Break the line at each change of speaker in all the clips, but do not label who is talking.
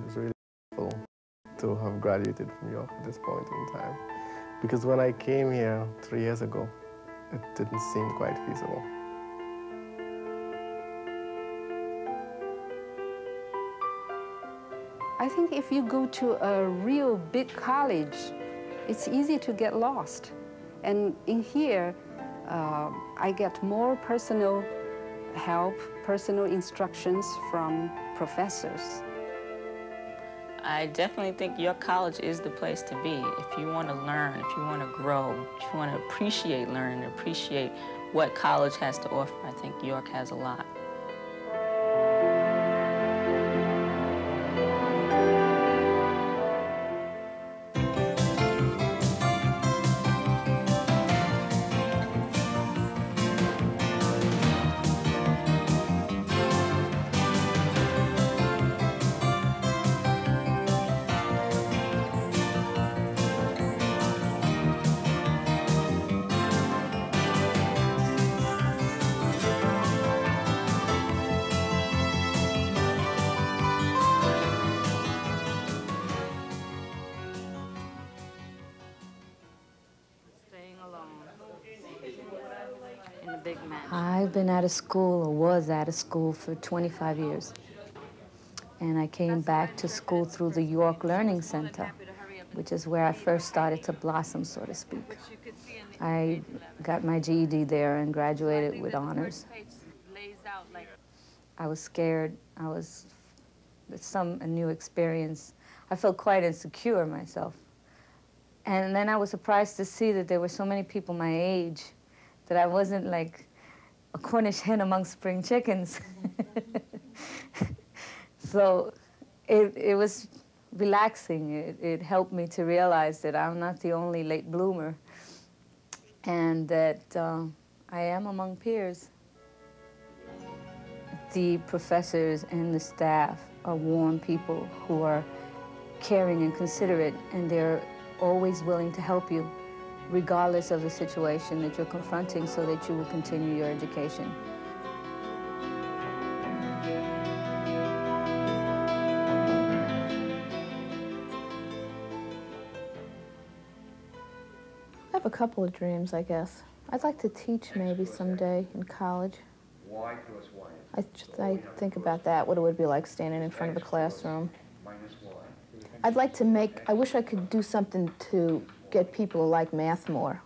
It's really cool to have graduated from York at this point in time. Because when I came here 3 years ago, it didn't seem quite feasible.
I think if you go to a real big college, it's easy to get lost. And in here, I get more personal help, personal instructions from professors.
I definitely think your college is the place to be. If you want to learn, if you want to grow, if you want to appreciate learning, appreciate what college has to offer, I think York has a lot.
I've been out of school, or was out of school, for 25 years. And I came back to school through the York Learning Center, which is where I first started to blossom, so to speak. I got my GED there and graduated with honors. I was scared. It's a new experience. I felt quite insecure myself. And then I was surprised to see that there were so many people my age, that I wasn't like a Cornish hen among spring chickens. So it was relaxing. It helped me to realize that I'm not the only late bloomer, and that I am among peers. The professors and the staff are warm people who are caring and considerate, and they're always willing to help you, regardless of the situation that you're confronting, so that you will continue your education.
I have a couple of dreams, I guess. I'd like to teach maybe someday in college.
Y plus Y.
I think about that, what it would be like standing in front of a classroom. I'd like to I wish I could do something to get people to like math more.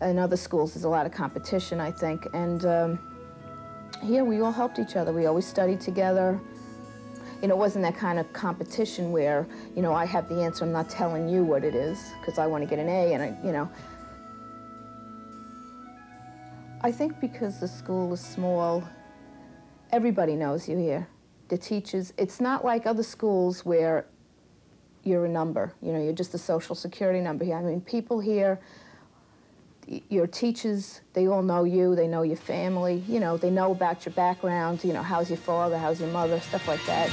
In other schools, there's a lot of competition, I think, and here we all helped each other. We always studied together. You know, it wasn't that kind of competition where, you know, I have the answer, I'm not telling you what it is, because I want to get an A, and you know. I think because the school is small, everybody knows you here. The teachers, it's not like other schools where you're a number, you know, you're just a social security number here. I mean, people here, your teachers, they all know you, they know your family, you know, they know about your background, you know, how's your father, how's your mother, stuff like that.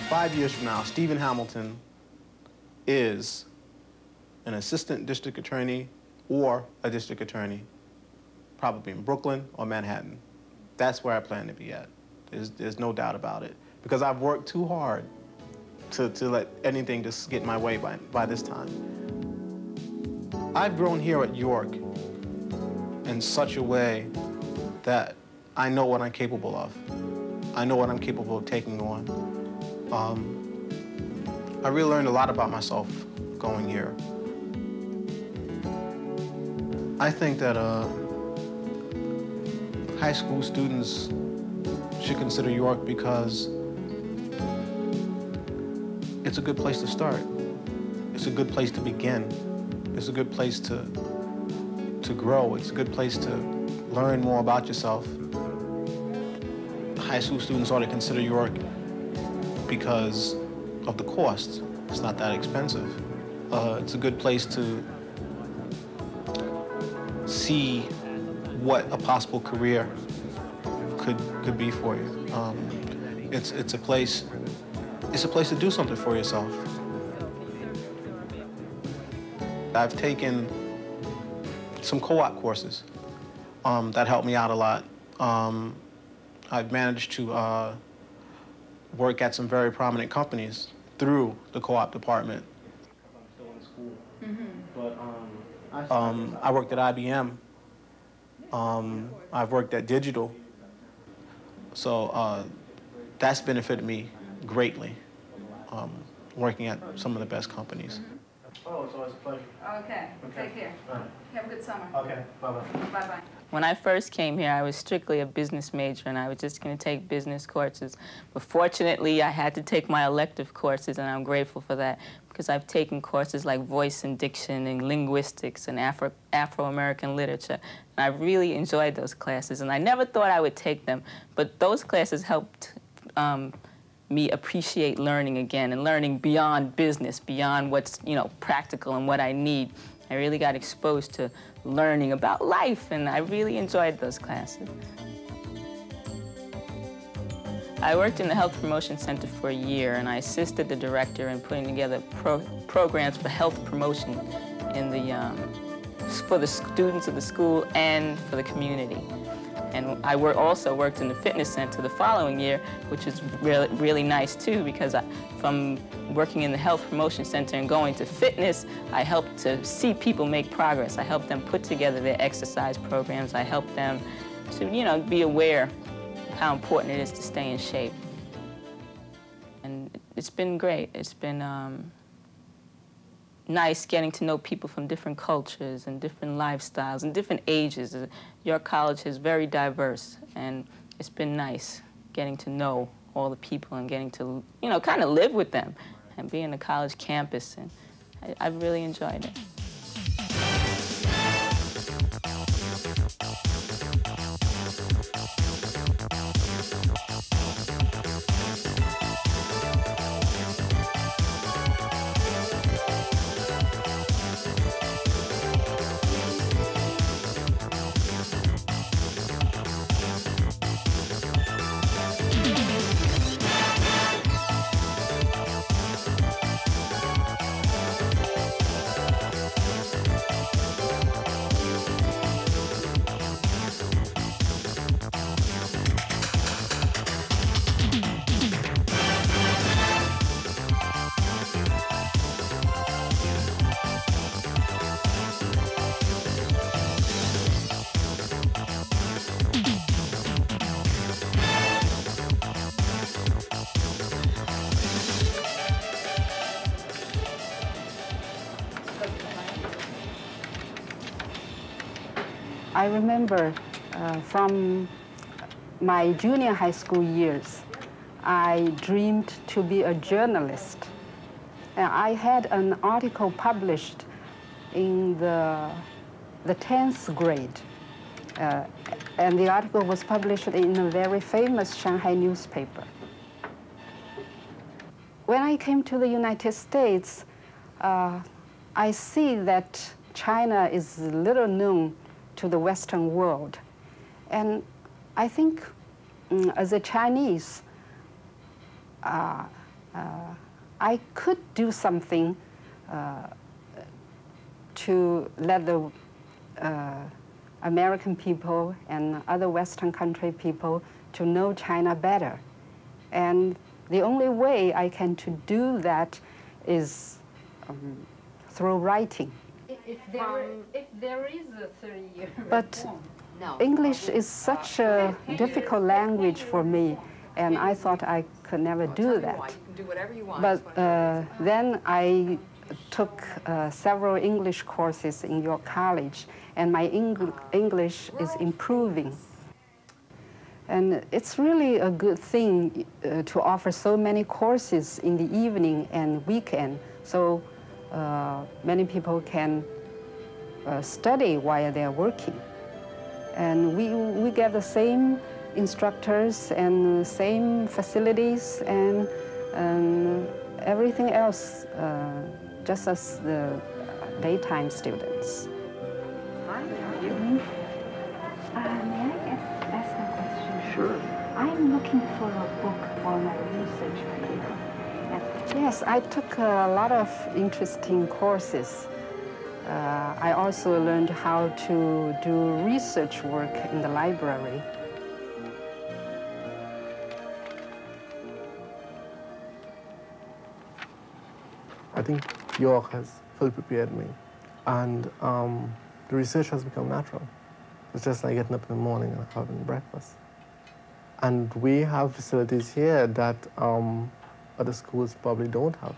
"5 years from now, Stephen Hamilton is an assistant district attorney or a district attorney, probably in Brooklyn or Manhattan. That's where I plan to be at. There's no doubt about it. Because I've worked too hard to let anything just get in my way by this time. I've grown here at York in such a way that I know what I'm capable of. I know what I'm capable of taking on. I really learned a lot about myself going here. I think that high school students should consider York because it's a good place to start. It's a good place to begin. It's a good place to grow. It's a good place to learn more about yourself. High school students ought to consider York because of the cost. It's not that expensive. It's a good place to see what a possible career could be for you. It's a place to do something for yourself. I've taken some co-op courses that helped me out a lot. I've managed to work at some very prominent companies through the co-op department. I'm still in school, but I worked at IBM. I've worked at Digital, so that's benefited me greatly. Working at some of the best companies. Oh, it's always a pleasure.
Okay. Take care. Have a good summer.
Okay, bye-bye.
Bye-bye.
When I first came here, I was strictly a business major, and I was just going to take business courses. But fortunately, I had to take my elective courses, and I'm grateful for that, because I've taken courses like voice and diction and linguistics and Afro-American literature, and I really enjoyed those classes, and I never thought I would take them, but those classes helped me appreciate learning again and learning beyond business, beyond what's, practical and what I need. I really got exposed to learning about life, and I really enjoyed those classes. I worked in the Health Promotion Center for a year, and I assisted the director in putting together programs for health promotion in for the students of the school and for the community. And I also worked in the fitness center the following year, which was really nice too, because from working in the health promotion center and going to fitness, I helped to see people make progress. I helped them put together their exercise programs. I helped them to, be aware of how important it is to stay in shape. And it's been great. It's been nice getting to know people from different cultures and different lifestyles and different ages. York College is very diverse, and it's been nice getting to know all the people and getting to, kind of live with them and be in a college campus, and I've really enjoyed it.
I remember from my junior high school years, I dreamed to be a journalist. And I had an article published in the 10th grade. And the article was published in a very famous Shanghai newspaper. When I came to the United States, I see that China is little known to the Western world. And I think as a Chinese, I could do something to let the American people and other Western country people to know China better. And the only way I can to do that is through writing.
If there is a 30-year
But English is such a difficult language for me And I thought I could never do that.
You can do whatever you want.
But then I took several English courses in York College, and my English is improving. And it's really a good thing to offer so many courses in the evening and weekend, so many people can study while they're working. And we get the same instructors and same facilities and everything else, just as the daytime students.
Hi, how are you? May I ask a question? Sure. I'm looking for a book for my research paper.
Yes, I took a lot of interesting courses. I also learned how to do research work in the library.
I think York has fully prepared me, and the research has become natural. It's just like getting up in the morning and having breakfast. And we have facilities here that other schools probably don't have.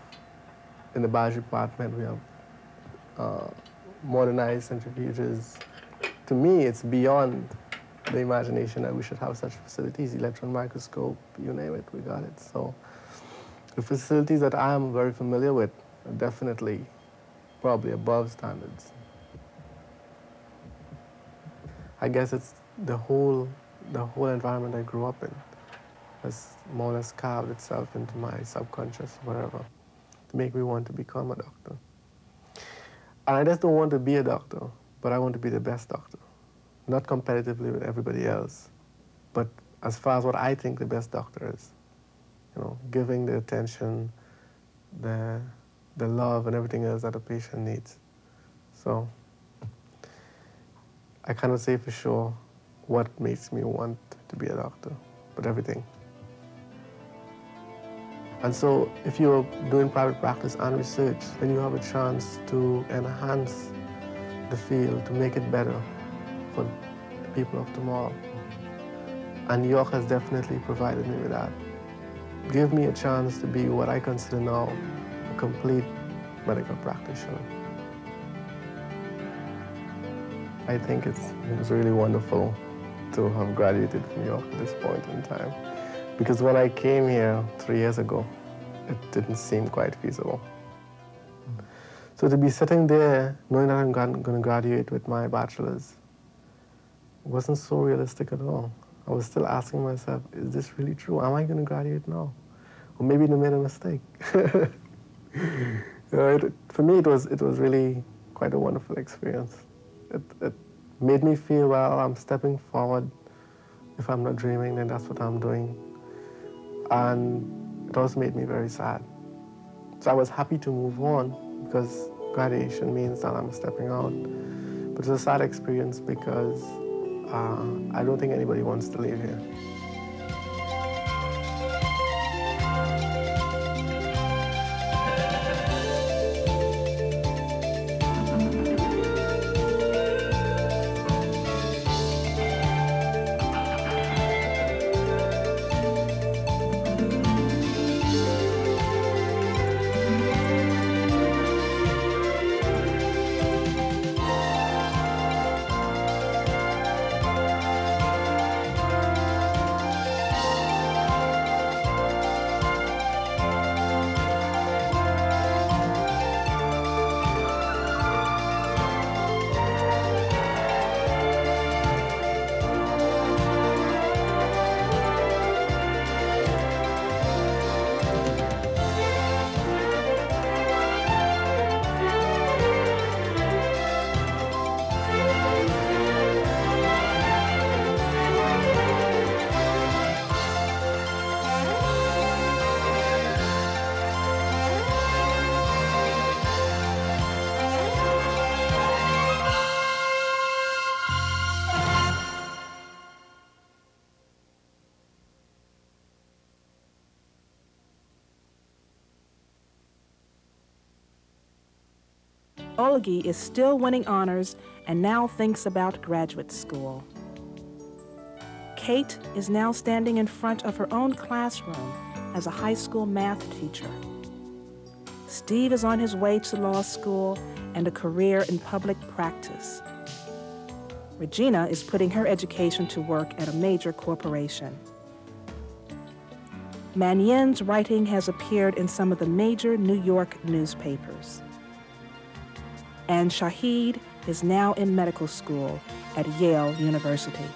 In the biology department, we have modernized centrifuges. To me, it's beyond the imagination that we should have such facilities. Electron microscope, you name it, we got it. So the facilities that I am very familiar with are definitely probably above standards. I guess it's the whole environment I grew up in has more or less carved itself into my subconscious, whatever, to make me want to become a doctor. And I just don't want to be a doctor, but I want to be the best doctor. Not competitively with everybody else, but as far as what I think the best doctor is. You know, giving the attention, the love and everything else that a patient needs. So I cannot say for sure what makes me want to be a doctor, but everything. And so if you're doing private practice and research, then you have a chance to enhance the field, to make it better for the people of tomorrow. And York has definitely provided me with that. Give me a chance to be what I consider now a complete medical practitioner. I think it's really wonderful to have graduated from York at this point in time. Because when I came here 3 years ago, it didn't seem quite feasible. So to be sitting there, knowing that I'm going to graduate with my bachelor's, wasn't so realistic at all. I was still asking myself, is this really true? Am I going to graduate now? Or maybe I made a mistake. For me, it was really quite a wonderful experience. It made me feel, well, I'm stepping forward. If I'm not dreaming, then that's what I'm doing. And it also made me very sad. So I was happy to move on because graduation means that I'm stepping out. But it's a sad experience because I don't think anybody wants to leave here.
Olgi is still winning honors and now thinks about graduate school. Kate is now standing in front of her own classroom as a high school math teacher. Steve is on his way to law school and a career in public practice. Regina is putting her education to work at a major corporation. Manyen's writing has appeared in some of the major New York newspapers. And Shahid is now in medical school at Yale University.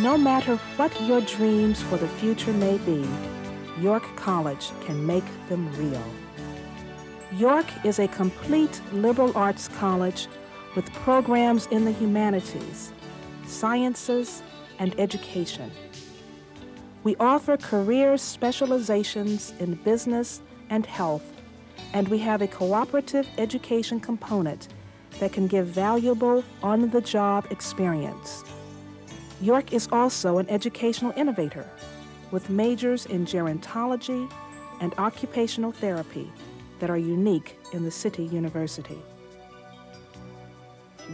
No matter what your dreams for the future may be, York College can make them real. York is a complete liberal arts college with programs in the humanities, sciences, and education. We offer career specializations in business and health, and we have a cooperative education component that can give valuable on-the-job experience. York is also an educational innovator with majors in gerontology and occupational therapy that are unique in the City University.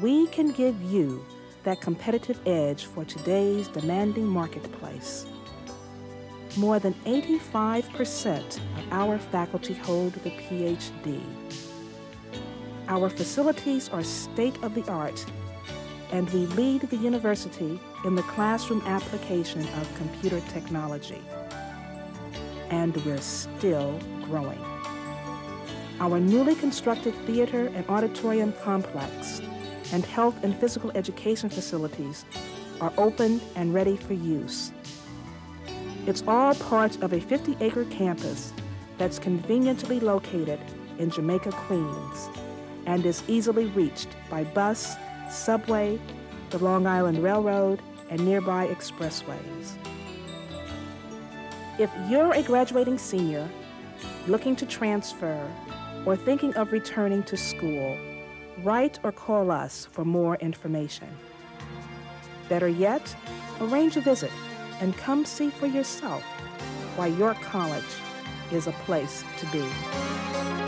We can give you that competitive edge for today's demanding marketplace. More than 85% of our faculty hold the PhD. Our facilities are state-of-the-art, and we lead the university in the classroom application of computer technology. And we're still growing. Our newly constructed theater and auditorium complex and health and physical education facilities are open and ready for use. It's all part of a 50-acre campus that's conveniently located in Jamaica, Queens, and is easily reached by bus, subway, the Long Island Railroad, and nearby expressways. If you're a graduating senior looking to transfer or thinking of returning to school, write or call us for more information. Better yet, arrange a visit and come see for yourself why York College is a place to be.